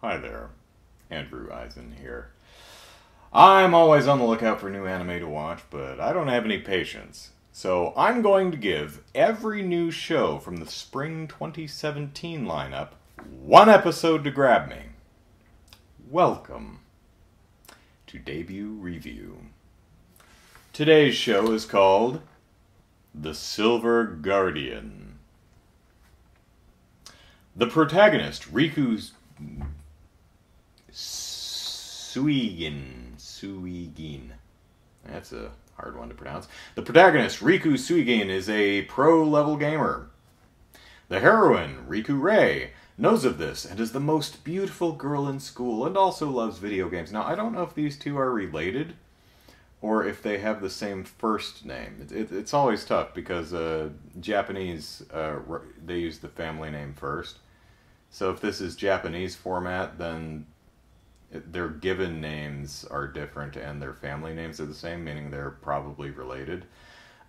Hi there, Andrew Eisen here. I'm always on the lookout for new anime to watch, but I don't have any patience. So I'm going to give every new show from the spring 2017 lineup one episode to grab me. Welcome to Debut Review. Today's show is called The Silver Guardian. The protagonist, Riku Suigin. That's a hard one to pronounce. The protagonist, Riku Suigin, is a pro-level gamer. The heroine, Riku Rei, knows of this and is the most beautiful girl in school and also loves video games. Now, I don't know if these two are related or if they have the same first name. It's always tough because Japanese, they use the family name first. So if this is Japanese format, then their given names are different and their family names are the same, meaning they're probably related.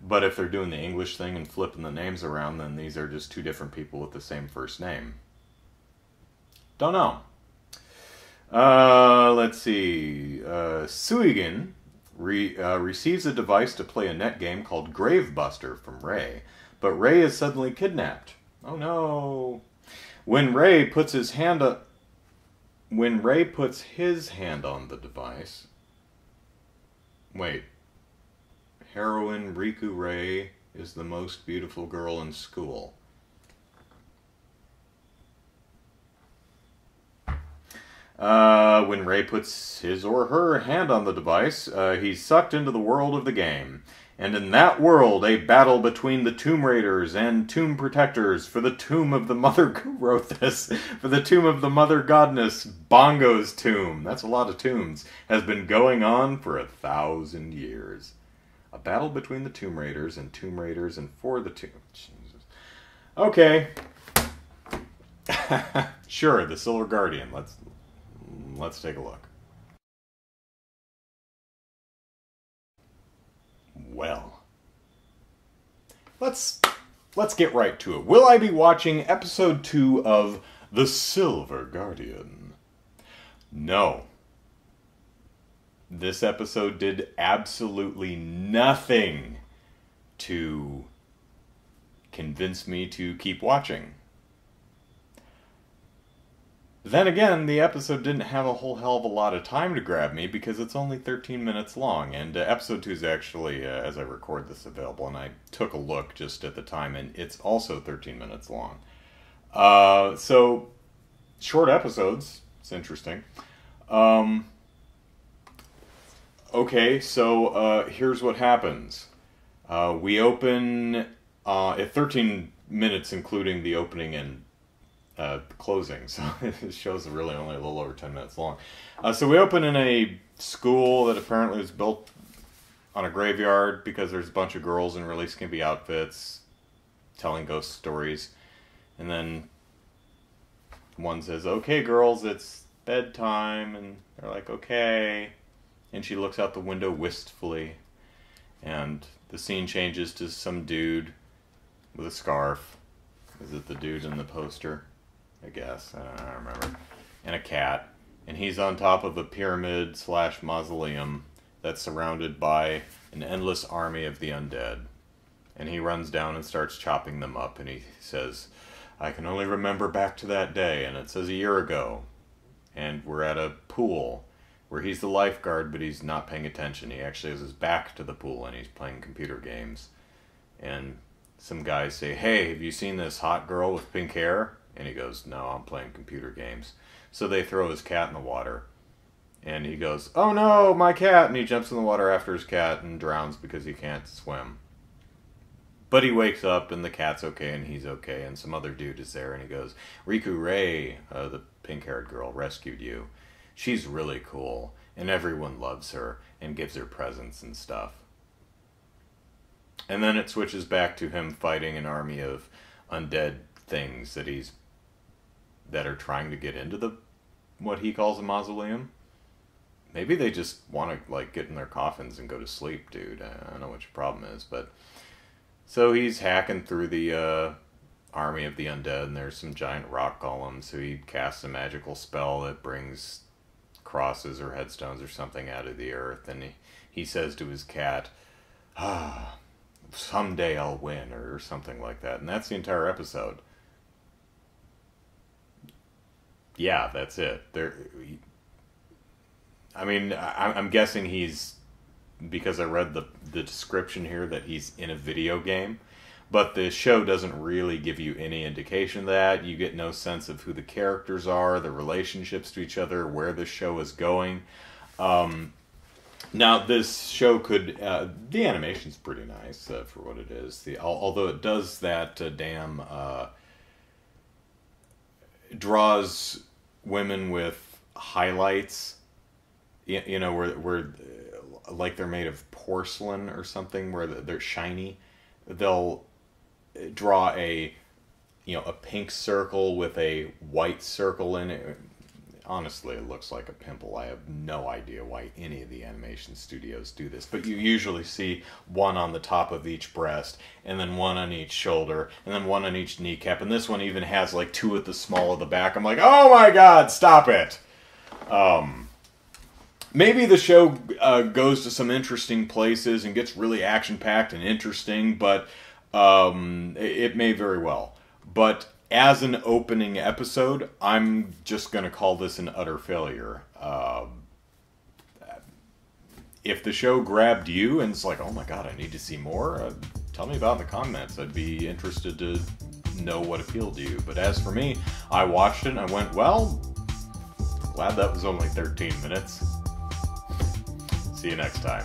But if they're doing the English thing and flipping the names around, then these are just two different people with the same first name. Don't know. Let's see. Suigin receives a device to play a net game called Gravebuster from Rei, but Rei is suddenly kidnapped. Oh no. When Rei puts his hand on the device... Wait. Heroine Riku Rei is the most beautiful girl in school. When Rei puts his or her hand on the device, he's sucked into the world of the game. And in that world, a battle between the Tomb Raiders and Tomb Protectors for the tomb of the Mother... Who wrote this? For the tomb of the Mother Goddess, Bongo's tomb. That's a lot of tombs. Has been going on for 1,000 years. A battle between the Tomb Raiders and for the tomb... Jesus. Okay. Sure, the Silver Guardian. Let's take a look. Well, let's get right to it. Will I be watching episode 2 of The Silver Guardian? No. This episode did absolutely nothing to convince me to keep watching. Then again, the episode didn't have a whole hell of a lot of time to grab me because it's only 13 minutes long, and episode 2 is actually, as I record this, available, and I took a look just at the time, and it's also 13 minutes long. So, short episodes. It's interesting. Okay, so here's what happens. We open at 13 minutes, including the opening and closing, so the show's really only a little over 10 minutes long. So we open in a school that apparently was built on a graveyard because there's a bunch of girls in really skimpy outfits telling ghost stories. And then one says, "Okay, girls, it's bedtime," and they're like, "Okay." And she looks out the window wistfully, and the scene changes to some dude with a scarf. Is it the dude in the poster? I guess. I don't remember. And a cat. And he's on top of a pyramid/mausoleum that's surrounded by an endless army of the undead. And he runs down and starts chopping them up. And he says, "I can only remember back to that day." And it says a year ago. And we're at a pool where he's the lifeguard, but he's not paying attention. He actually has his back to the pool and he's playing computer games. And some guys say, "Hey, have you seen this hot girl with pink hair?" And he goes, "No, I'm playing computer games." So they throw his cat in the water. And he goes, "Oh no, my cat!" And he jumps in the water after his cat and drowns because he can't swim. But he wakes up and the cat's okay and he's okay. And some other dude is there and he goes, "Riku Rei, the pink-haired girl, rescued you. She's really cool. And everyone loves her and gives her presents and stuff." And then it switches back to him fighting an army of undead things that are trying to get into what he calls a mausoleum. Maybe they just want to like get in their coffins and go to sleep, dude. I don't know what your problem is, but so he's hacking through the army of the undead, and there's some giant rock golems, so he casts a magical spell that brings crosses or headstones or something out of the earth, and he says to his cat, "Ah, someday I'll win," or something like that. And that's the entire episode. Yeah, that's it. I'm guessing he's, because I read the description here, that he's in a video game. But the show doesn't really give you any indication of that. You get no sense of who the characters are, the relationships to each other, where the show is going. Now, this show could... the animation's pretty nice for what it is. Although it does that damn... draws women with highlights, where like they're made of porcelain or something, where they're shiny. They'll draw a pink circle with a white circle in it. Honestly, it looks like a pimple. I have no idea why any of the animation studios do this, but you usually see one on the top of each breast, and then one on each shoulder, and then one on each kneecap, and this one even has like two at the small of the back. I'm like, oh my god, stop it! Maybe the show goes to some interesting places and gets really action-packed and interesting, but it may very well. But as an opening episode, I'm just going to call this an utter failure. If the show grabbed you and it's like, oh my god, I need to see more, tell me about it in the comments. I'd be interested to know what appealed to you. But as for me, I watched it and I went, well, glad that was only 13 minutes. See you next time.